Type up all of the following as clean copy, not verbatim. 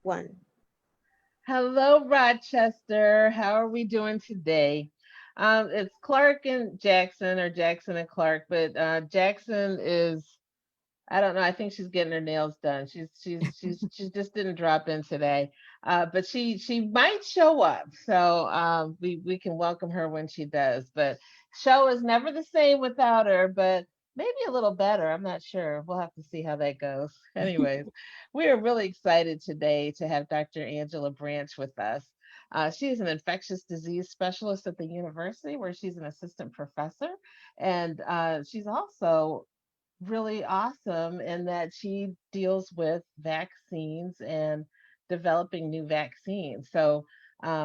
one. Hello, Rochester. How are we doing today? It's Clark and Jackson, or Jackson and Clark, but Jackson is, I don't know. I think she's getting her nails done. She just didn't drop in today, but she might show up. So we can welcome her when she does. But show is never the same without her. But maybe a little better. I'm not sure. We'll have to see how that goes. Anyways, we are really excited today to have Dr. Angela Branch with us. She is an infectious disease specialist at the university where she's an assistant professor. And she's also really awesome in that she deals with vaccines and developing new vaccines. So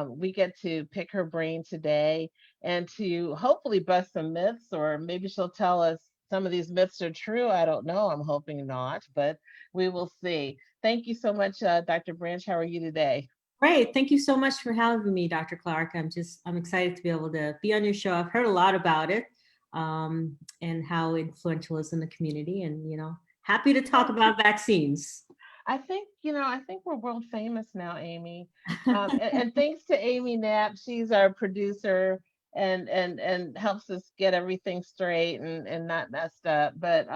we get to pick her brain today and to hopefully bust some myths, or maybe she'll tell us some of these myths are true. I don't know. I'm hoping not, but we will see. Thank you so much, Dr. Branch. How are you today? Great. Thank you so much for having me, Dr. Clark. I'm excited to be able to be on your show. I've heard a lot about it and how influential it is in the community, and happy to talk about vaccines. I think we're world famous now, Amy. And thanks to Amy Knapp, she's our producer and helps us get everything straight and not messed up. But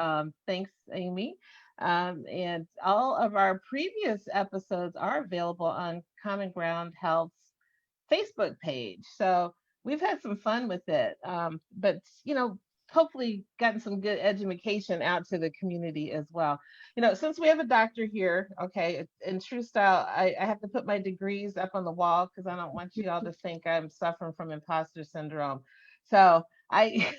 thanks, Amy. And all of our previous episodes are available on Common Ground Health's Facebook page. So we've had some fun with it. But hopefully gotten some good education out to the community as well. Since we have a doctor here, okay, in true style, I have to put my degrees up on the wall because I don't want you all to think I'm suffering from imposter syndrome. So I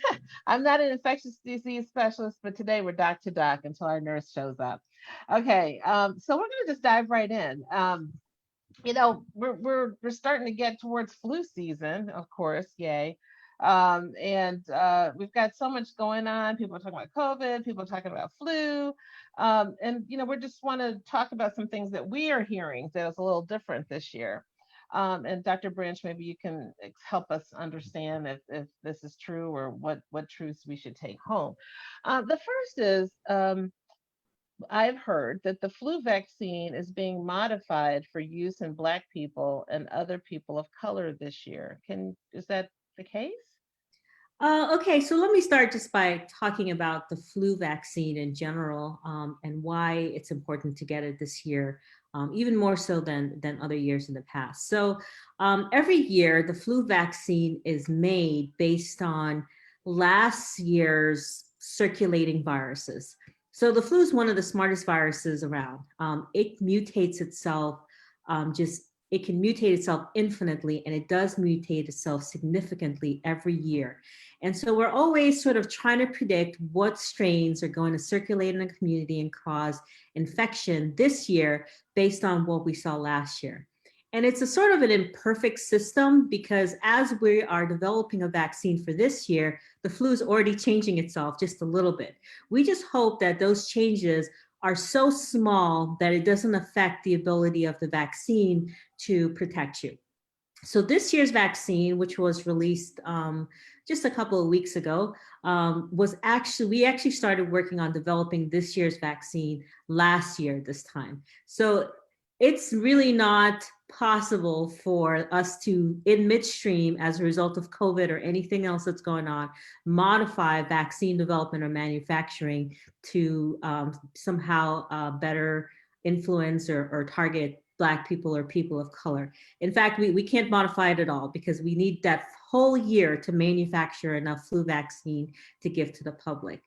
I'm not an infectious disease specialist, but today we're doc to doc until our nurse shows up. Okay, so we're gonna just dive right in. We're starting to get towards flu season, of course, yay. And we've got so much going on. People are talking about COVID, people are talking about flu. And we just want to talk about some things that we are hearing that is a little different this year. And Dr. Branch, maybe you can help us understand if this is true, or what truths we should take home. The first is I've heard that the flu vaccine is being modified for use in Black people and other people of color this year. Is that the case? Okay, so let me start just by talking about the flu vaccine in general, and why it's important to get it this year, even more so than other years in the past. So every year, the flu vaccine is made based on last year's circulating viruses. So the flu is one of the smartest viruses around. It mutates itself, just it can mutate itself infinitely, and it does mutate itself significantly every year. And so we're always sort of trying to predict what strains are going to circulate in the community and cause infection this year based on what we saw last year. And it's a sort of an imperfect system because as we are developing a vaccine for this year, the flu is already changing itself just a little bit. We just hope that those changes are so small that it doesn't affect the ability of the vaccine to protect you. So this year's vaccine, which was released just a couple of weeks ago, we actually started working on developing this year's vaccine last year this time. So it's really not possible for us to, in midstream, as a result of COVID or anything else that's going on, modify vaccine development or manufacturing to somehow better influence or target Black people or people of color. In fact, we can't modify it at all because we need that whole year to manufacture enough flu vaccine to give to the public.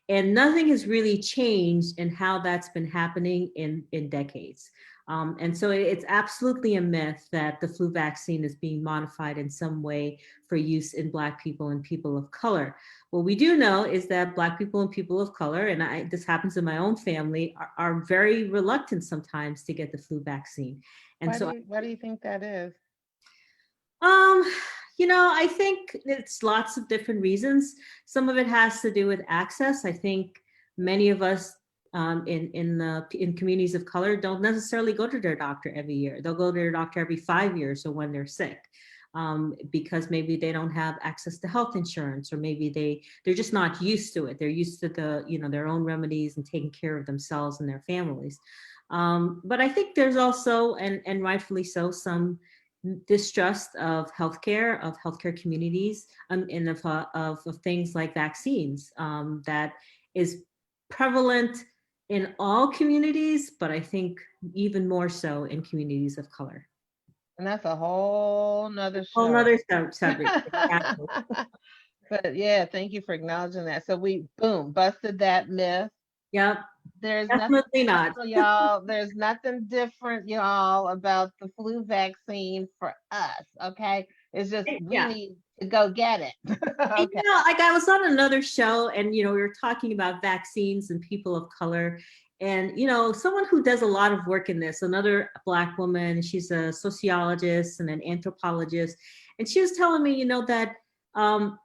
And nothing has really changed in how that's been happening in decades. And so it's absolutely a myth that the flu vaccine is being modified in some way for use in Black people and people of color. What we do know is that Black people and people of color, and this happens in my own family, are very reluctant sometimes to get the flu vaccine. And Why do you think that is? um, I think it's lots of different reasons. Some of it has to do with access. I think many of us in communities of color don't necessarily go to their doctor every year. They'll go to their doctor every 5 years or when they're sick, because maybe they don't have access to health insurance, or maybe they're just not used to it. They're used to their own remedies and taking care of themselves and their families. But I think there's also, and rightfully so, some distrust of healthcare communities, and of things like vaccines, that is prevalent in all communities, but I think even more so in communities of color. And that's a whole nother Whole show. nother subject. Exactly. But yeah, thank you for acknowledging that. So we boom busted that myth. Yep, There's nothing definitely not. special, y'all. There's nothing different, y'all, about the flu vaccine for us. Okay, it's just we Yeah. need to go get it. And, Okay. like I was on another show, and we were talking about vaccines and people of color, and someone who does a lot of work in this, another Black woman, she's a sociologist and an anthropologist, and she was telling me, that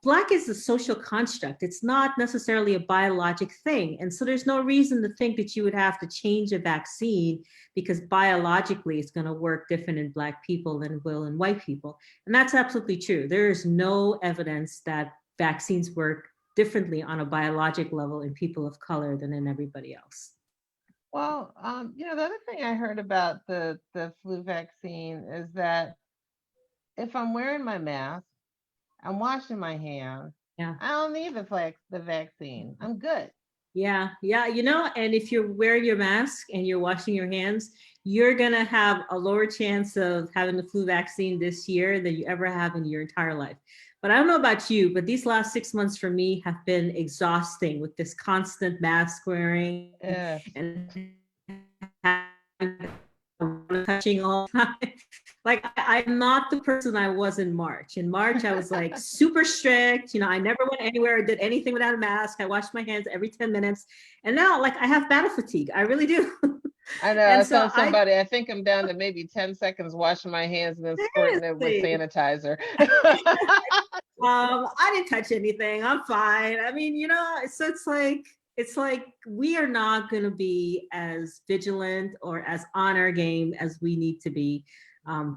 Black is a social construct. It's not necessarily a biologic thing, and so there's no reason to think that you would have to change a vaccine because biologically it's going to work different in Black people than it will in white people. And that's absolutely true. There is no evidence that vaccines work differently on a biologic level in people of color than in everybody else. Well, the other thing I heard about the flu vaccine is that if I'm wearing my mask, I'm washing my hands, Yeah. I don't need the vaccine. I'm good. Yeah, yeah, and if you're wearing your mask and you're washing your hands, you're gonna have a lower chance of having the flu vaccine this year than you ever have in your entire life. But I don't know about you, but these last 6 months for me have been exhausting with this constant mask wearing Yes. and touching all the time. Like I'm not the person I was in March. In March, I was like super strict. I never went anywhere or did anything without a mask. I washed my hands every 10 minutes. And now, like, I have battle fatigue. I really do. I know. And I so told somebody I think I'm down to maybe 10 seconds washing my hands and then squirting it with seriously, sanitizer. I didn't touch anything. I'm fine. I mean, so it's like we are not going to be as vigilant or as on our game as we need to be,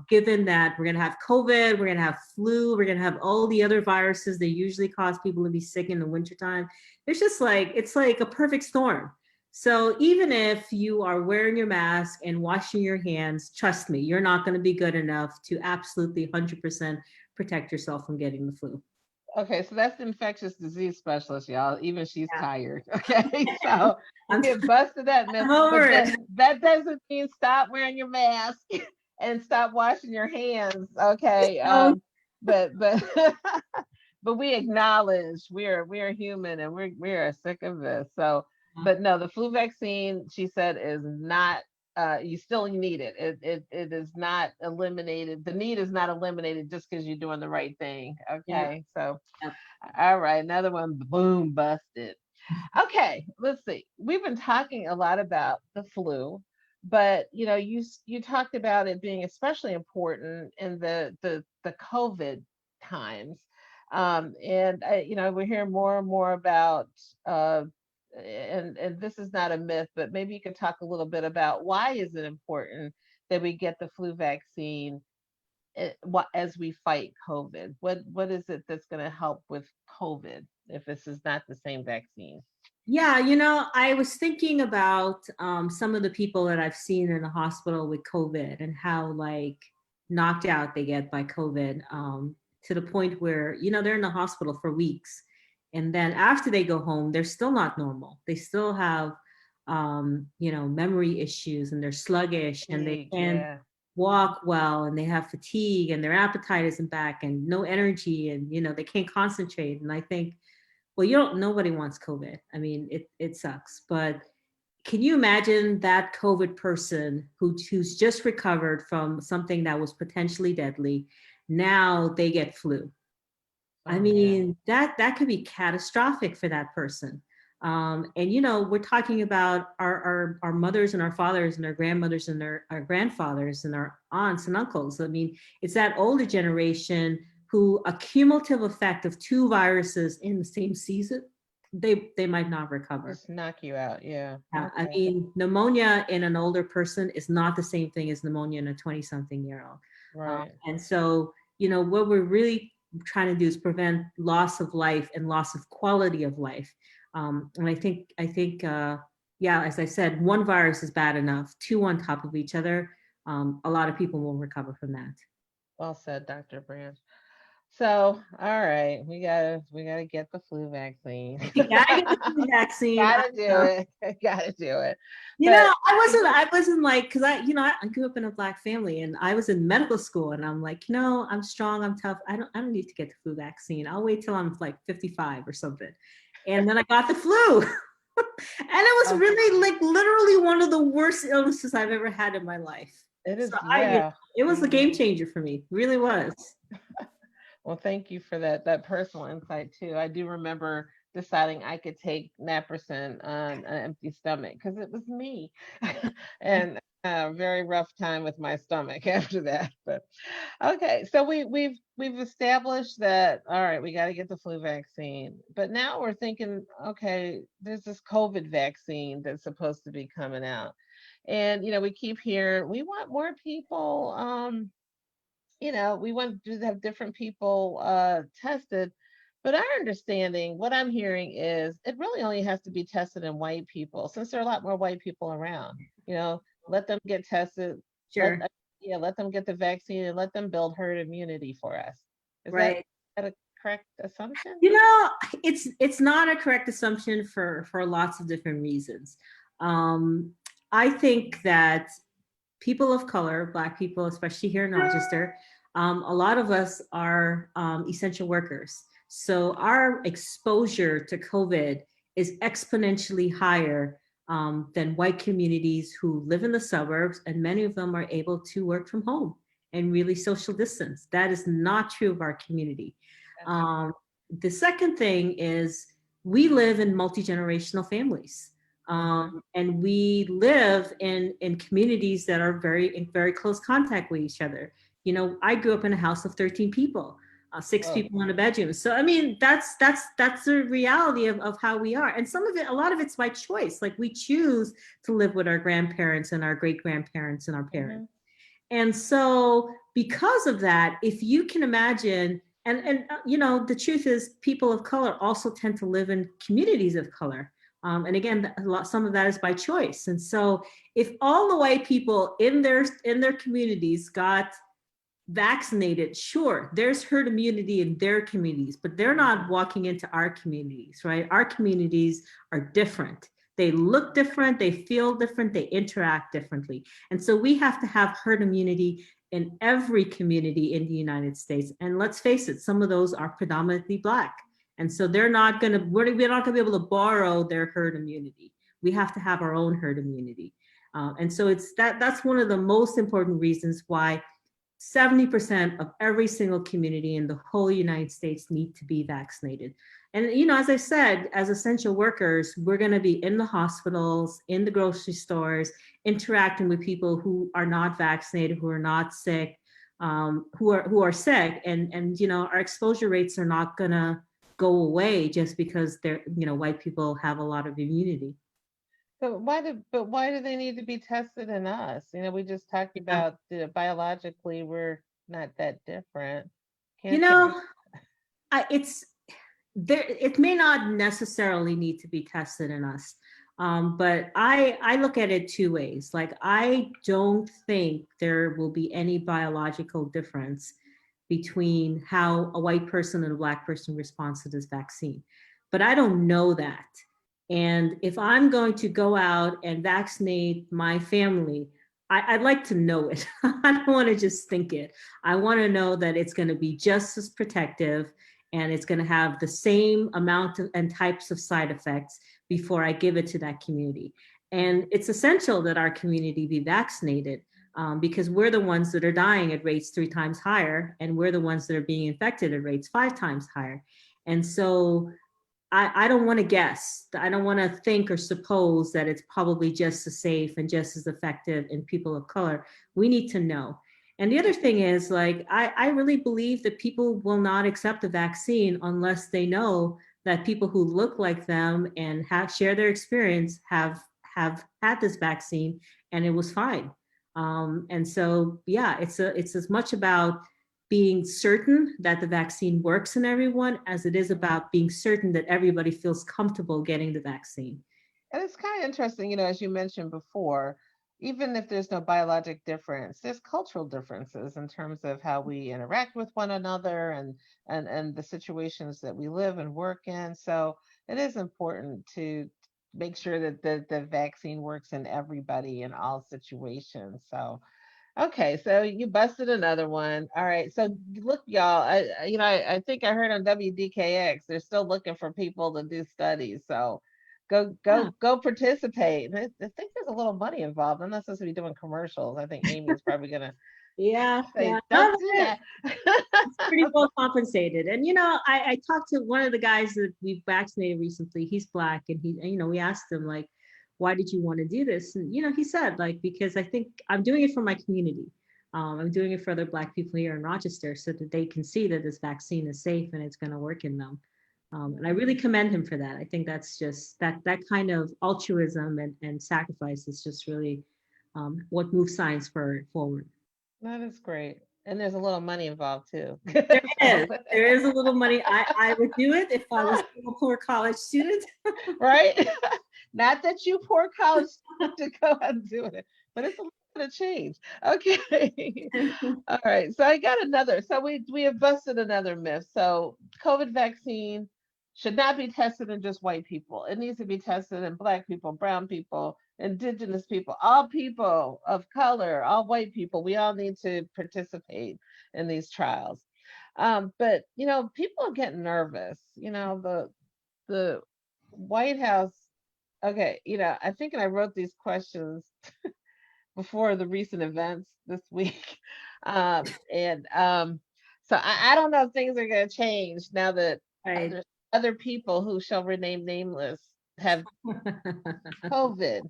given that we're going to have COVID, we're going to have flu, we're going to have all the other viruses that usually cause people to be sick in the wintertime. It's just like it's like a perfect storm. So even if you are wearing your mask and washing your hands, trust me, you're not going to be good enough to absolutely 100% protect yourself from getting the flu. Okay, so that's the infectious disease specialist, y'all. Even she's Yeah. tired. Okay, so I'm, we have busted that myth, I'm over but it. that doesn't mean stop wearing your mask and stop washing your hands. Okay, So, but but we acknowledge we are human and we are sick of this. So, but no, the flu vaccine, she said, is not. You still need it. It is not eliminated. The need is not eliminated just because you're doing the right thing. yeah, Okay, so yeah, all right, another one, boom, busted. Okay, let's see. We've been talking a lot about the flu, but you talked about it being especially important in the COVID times, and we're hearing more and more about. And this is not a myth, but maybe you could talk a little bit about why is it important that we get the flu vaccine as we fight COVID? What is it that's going to help with COVID if this is not the same vaccine? yeah. I was thinking about some of the people that I've seen in the hospital with COVID and how like knocked out they get by COVID, to the point where they're in the hospital for weeks, and then after they go home, they're still not normal. They still have memory issues, and they're sluggish, and they Fatigue, can't yeah. walk well, and they have fatigue, and their appetite isn't back, and no energy, and they can't concentrate. And I think, well, nobody wants COVID. I mean, it sucks, but can you imagine that COVID person who's just recovered from something that was potentially deadly? Now they get flu. I Oh yeah. mean, that could be catastrophic for that person. And we're talking about our mothers and our fathers and our grandmothers and our grandfathers and our aunts and uncles. I mean, it's that older generation who a cumulative effect of two viruses in the same season, they might not recover. Just knock you out. Yeah. I Okay. mean, pneumonia in an older person is not the same thing as pneumonia in a 20-something-year-old. Right. And so, what we're really trying to do is prevent loss of life and loss of quality of life. And I think yeah, as I said, one virus is bad enough. Two on top of each other, a lot of people will recover from that. Well said, Dr. Branch. So, all right, we gotta get the flu vaccine. Gotta get the flu vaccine. I Gotta do know. it. Gotta do it. You But know, I wasn't like, because I grew up in a Black family and I was in medical school and I'm like, I'm strong, I'm tough. I don't need to get the flu vaccine. I'll wait till I'm like 55 or something. And then I got the flu. And it was uh, really like literally one of the worst illnesses I've ever had in my life. it So is, yeah. it was a Mhm. game changer for me. It really was. Well, thank you for that personal insight too. I do remember deciding I could take naproxen on an empty stomach because it was me, and a very rough time with my stomach after that. But okay, so we've established that. All right, we got to get the flu vaccine, but now we're thinking, okay, there's this COVID vaccine that's supposed to be coming out, and we keep hearing we want more people. We want to have different people tested. But our understanding, what I'm hearing is it really only has to be tested in white people since there are a lot more white people around. Let them get tested, let Sure. let them get the vaccine and let them build herd immunity for us. Is that, Right. a correct assumption? You know, it's not a correct assumption for lots of different reasons. Um, I think that people of color, Black people, especially here in Rochester, a lot of us are essential workers. So our exposure to COVID is exponentially higher than white communities who live in the suburbs, and many of them are able to work from home and really social distance. That is not true of our community. That's Um, true. the second thing is we live in multi-generational families. Hmm. And we live in communities that are in very close contact with each other. I grew up in a house of 13 people, six Whoa. people in a bedroom. So I mean, that's the reality of how we are. And a lot of it's by choice. Like we choose to live with our grandparents and our great grandparents and our parents. Hmm. And so, because of that, if you can imagine, the truth is, people of color also tend to live in communities of color. And again, some of that is by choice. And so, if all the white people in their communities got vaccinated, sure, there's herd immunity in their communities, but they're not walking into our communities, right? Our communities are different. They look different, they feel different, they interact differently. And so we have to have herd immunity in every community in the United States. And let's face it, some of those are predominantly Black. And so we're not gonna be able to borrow their herd immunity. We have to have our own herd immunity. And so that's one of the most important reasons why 70% of every single community in the whole United States need to be vaccinated. And, as I said, as essential workers, we're going to be in the hospitals, in the grocery stores, interacting with people who are not vaccinated, who are not sick, who are sick. And our exposure rates are not going to go away just because white people have a lot of immunity. But why do they need to be tested in us? We just talked Yeah. about the biologically we're not that different. You Can't know, they? it's there. It may not necessarily need to be tested in us, but I look at it two ways. Like I don't think there will be any biological difference between how a white person and a Black person responds to this vaccine, but I don't know that. And if I'm going to go out and vaccinate my family, I'd like to know it. I don't want to just think it. I want to know that it's going to be just as protective and it's going to have the same amount and types of side effects before I give it to that community. And it's essential that our community be vaccinated because we're the ones that are dying at rates 3 times higher, and we're the ones that are being infected at rates 5 times higher. And so I don't want to guess. I don't want to think or suppose that it's probably just as safe and just as effective in people of color. We need to know. And the other thing is, like, I really believe that people will not accept the vaccine unless they know that people who look like them and share their experience have had this vaccine and it was fine. And so, yeah, it's as much about being certain that the vaccine works in everyone as it is Mhm. about being certain that everybody feels comfortable getting the vaccine. And it's kind of interesting, as you mentioned before, even if there's no biologic difference, there's cultural differences in terms of how we interact with one another and the situations that we live and work in. So it is important to make sure that the vaccine works in everybody in all situations. So okay, so you busted another one. All right. So look, y'all, I think I heard on WDKX they're still looking for people to do studies. So Yeah. go participate. And I think there's a little money involved. I'm not supposed to be doing commercials. I think Amy is probably gonna Yeah, yeah. say, No, don't do that. it's pretty well compensated. And I talked to one of the guys that we've vaccinated recently. He's black, and we asked him like, why did you want to do this? And he said like, because I think I'm doing it for my community. I'm doing it for other black people here in Rochester so that they can see that this vaccine is safe and it's going to work in them. And I really commend him for that. I think that's just that kind of altruism and sacrifice is just really what moves science forward. That is great. And there's a little money involved too. There So is. There is a little money. I would do it if I was a poor college student. right? Not that you poor college have to go and do it, but it's a little bit of change. Okay. All right. So I got another. So we have busted another myth. So COVID vaccine should not be tested in just white people. It needs to be tested in black people, brown people, indigenous people of color, all white people. We all need to participate in these trials. But people are getting nervous. The White House. Okay, I think I wrote these questions before the recent events this week, and so I don't know if things are going to change now that Right. other people who shall remain nameless have COVID.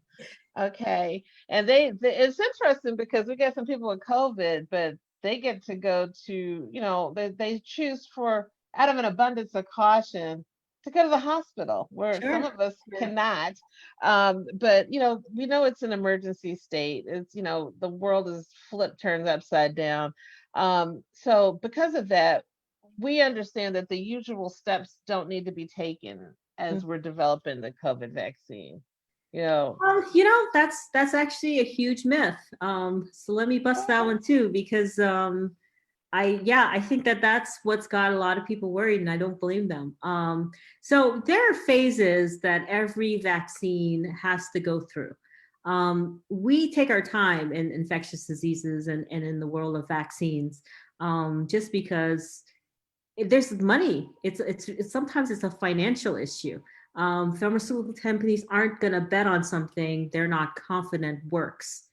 Okay. And it's interesting because we get some people with COVID, but they get to go to, they choose for out of an abundance of caution to go to the hospital where some Sure. of us Sure. cannot. But we know it's an emergency state. It's, the world is flipped, turned upside down. So because of that, we understand that the usual steps don't need to be taken as we're developing the COVID vaccine. You know, That's actually a huge myth. So let me bust that one too, because I think that that's what's got a lot of people worried, and I don't blame them. So there are phases that every vaccine has to go through. We take our time in infectious diseases and in the world of vaccines, just because there's money. It's sometimes it's a financial issue. Pharmaceutical companies aren't going to bet on something they're not confident works.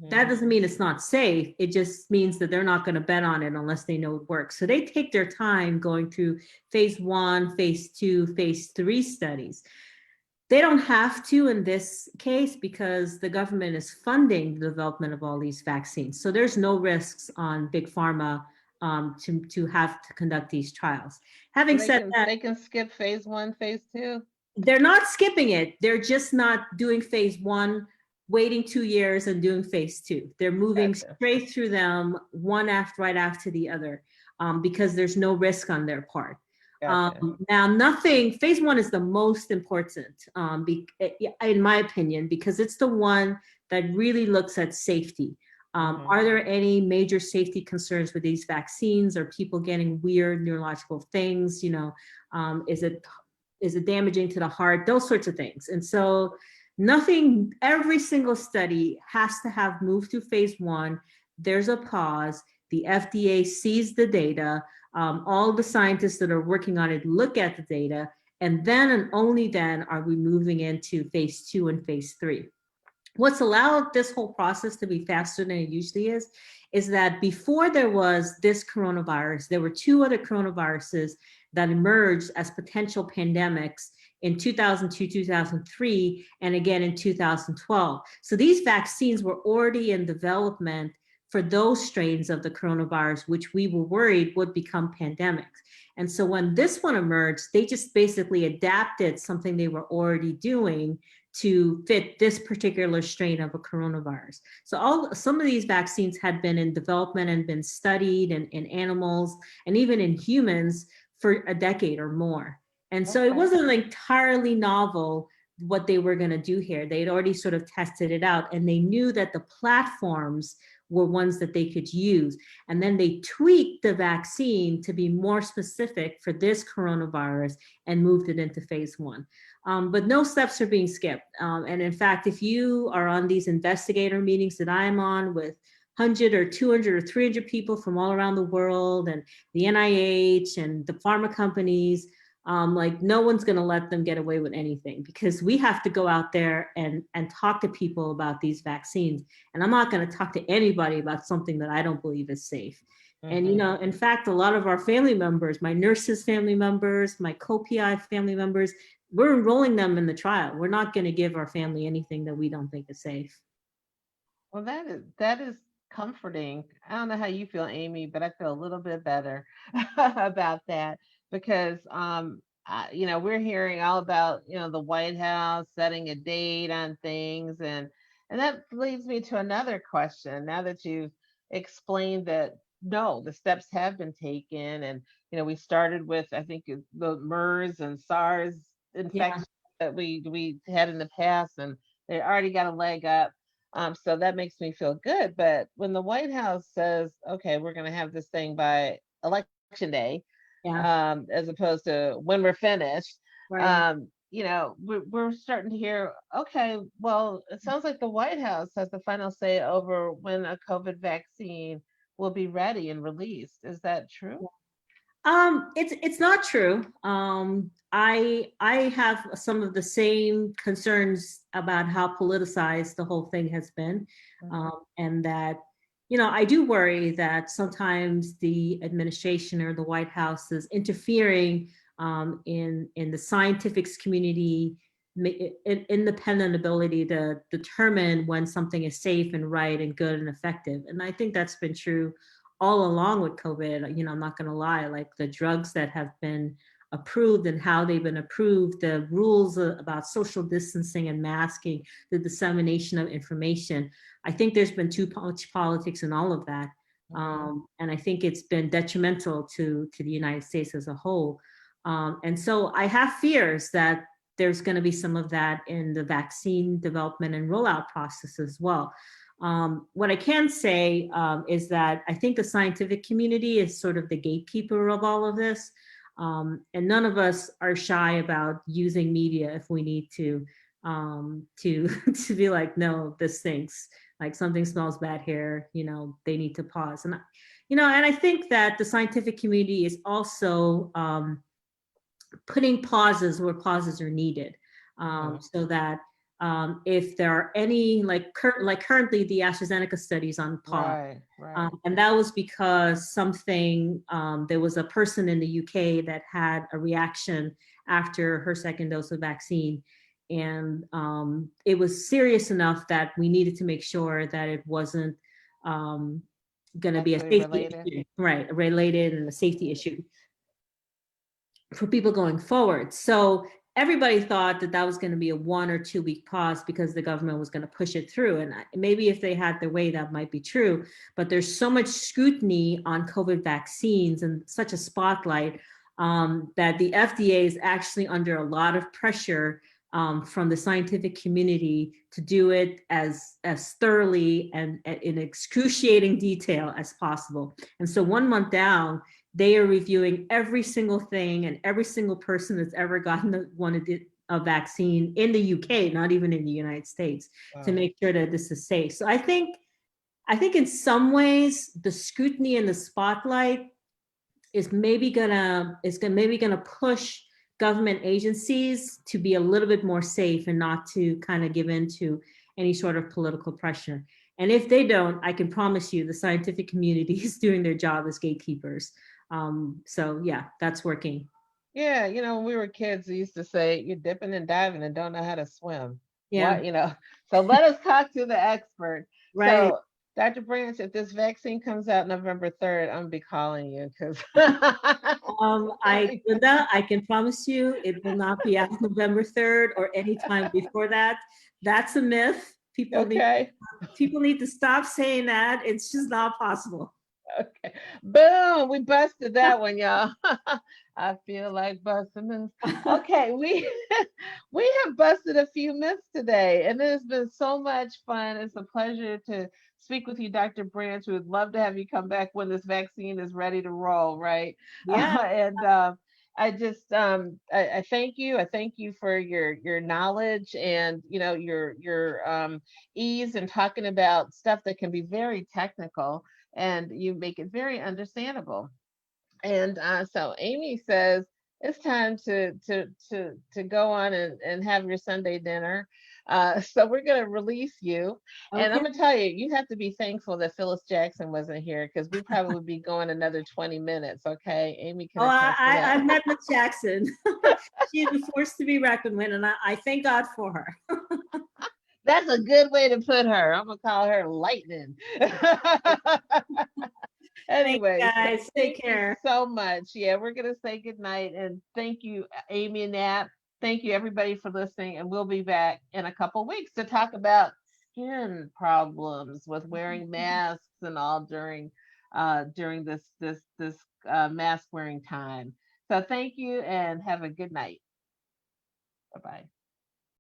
That mhm. doesn't mean it's not safe. It just means that they're not going to bet on it unless they know it works. So they take their time going through phase one, phase two, phase three studies. They don't have to in this case because the government is funding the development of all these vaccines. So there's no risks on big pharma to have to conduct these trials. So Having they said can that, they can skip phase one, phase two. they're not skipping it. They're just not doing phase one, waiting 2 years and doing phase two. They're moving Gotcha. straight through them, one after right after the other, because there's no risk on their part. Gotcha. Now, nothing, phase one is the most important, in my opinion, because it's the one that really looks at safety. Hmm. Are there any major safety concerns with these vaccines? Are people getting weird neurological things? Is it damaging to the heart? Those sorts of things. And so nothing, every single study has to have moved through phase one. There's a pause. The FDA sees the data. All the scientists that are working on it look at the data. And then and only then are we moving into phase two and phase three. What's allowed this whole process to be faster than it usually is that before there was this coronavirus, there were two other coronaviruses that emerged as potential pandemics in 2002, 2003, and again in 2012. So these vaccines were already in development for those strains of the coronavirus, which we were worried would become pandemics. And so when this one emerged, they just basically adapted something they were already doing to fit this particular strain of a coronavirus. So some of these vaccines had been in development and been studied in animals and even in humans for a decade or more. And so it Okay. wasn't entirely novel, what they were going to do here. They had already sort of tested it out, and they knew that the platforms were ones that they could use. And then they tweaked the vaccine to be more specific for this coronavirus and moved it into phase one. But no steps are being skipped. And in fact, if you are on these investigator meetings that I'm on with 100 or 200 or 300 people from all around the world, and the NIH and the pharma companies, like no one's going to let them get away with anything, because we have to go out there and talk to people about these vaccines. And I'm not going to talk to anybody about something that I don't believe is safe. And, Mm-hmm. in fact, a lot of our family members, my nurses' family members, my co-PI family members, we're enrolling them in the trial. We're not going to give our family anything that we don't think is safe. Well, that is comforting. I don't know how you feel, Amy, but I feel a little bit better about that because we're hearing all about, the White House setting a date on things, and that leads me to another question. Now that you've explained that no, the steps have been taken, and we started with, I think, the MERS and SARS Yeah, infection that we had in the past, and they already got a leg up. So that makes me feel good. But when the White House says, okay, we're going to have this thing by election day, yeah, as opposed to when we're finished, right. we're starting to hear, okay, well, it sounds like the White House has the final say over when a COVID vaccine will be ready and released. Is that true? It's not true. I have some of the same concerns about how politicized the whole thing has been, Hmm. and that I do worry that sometimes the administration or the White House is interfering in the scientific community independent ability to determine when something is safe and right and good and effective. And I think that's been true all along with COVID. I'm not going to lie, like the drugs that have been approved and how they've been approved, the rules about social distancing and masking, the dissemination of information. I think there's been too much politics in all of that. Hmm. And I think it's been detrimental to the United States as a whole. And so I have fears that there's going to be some of that in the vaccine development and rollout process as well. What I can say is that I think the scientific community is sort of the gatekeeper of all of this. And none of us are shy about using media if we need to to be like, no, this stinks. Like something smells bad here. They need to pause. And I think that the scientific community is also putting pauses where pauses are needed, Hmm. so that if there are any like currently the AstraZeneca studies on pause, Right, right. and that was because there was a person in the UK that had a reaction after her second dose of vaccine, and it was serious enough that we needed to make sure that it wasn't um, going to be a Actually safety related. issue, right? Related and a safety issue for people going forward. So everybody thought that that was going to be a 1 or 2 week pause because the government was going to push it through. And maybe if they had their way, that might be true. But there's so much scrutiny on COVID vaccines and such a spotlight that the FDA is actually under a lot of pressure from the scientific community to do it as thoroughly and in excruciating detail as possible. And so 1 month down, they are reviewing every single thing and every single person that's ever gotten a vaccine in the UK, not even in the United States, to Wow. make sure that this is safe. So I think in some ways the scrutiny and the spotlight is maybe gonna push government agencies to be a little bit more safe and not to kind of give in to any sort of political pressure. And if they don't, I can promise you the scientific community is doing their job as gatekeepers. So yeah, that's working. Yeah, when we were kids, we used to say, you're dipping and diving and don't know how to swim. Yeah, What, So let us talk to the expert. right. So, Dr. Branch, if this vaccine comes out November 3rd, I'm gonna be calling you because Linda, I can promise you it will not be out November 3rd or any time before that. That's a myth. People need okay. people need to stop saying that. It's just not possible. Okay. Boom. We busted that one, y'all. I feel like busting them. Okay, we we have busted a few myths today, and it has been so much fun. It's a pleasure to speak with you, Dr. Branch. We would love to have you come back when this vaccine is ready to roll, right? Yeah. And I just I thank you. I thank you for your knowledge and your ease in talking about stuff that can be very technical, and you make it very understandable. And so Amy says it's time to go on and have your Sunday dinner. So we're gonna release you, and I'm Okay. gonna tell you, you have to be thankful that Phyllis Jackson wasn't here because we probably would be going another 20 minutes. Okay, Amy can Oh, attest to that. I've met Miss Jackson. She's a force to be reckoned with, and I thank God for her. That's a good way to put her. I'm gonna call her Lightning. Thank you, Anyway, so guys. Take thank you care. so much. Yeah, we're going to say goodnight. And thank you, Amy and Nat. Thank you, everybody, for listening. And we'll be back in a couple weeks to talk about skin problems with wearing masks and all during this mask wearing time. So thank you and have a good night. Bye bye.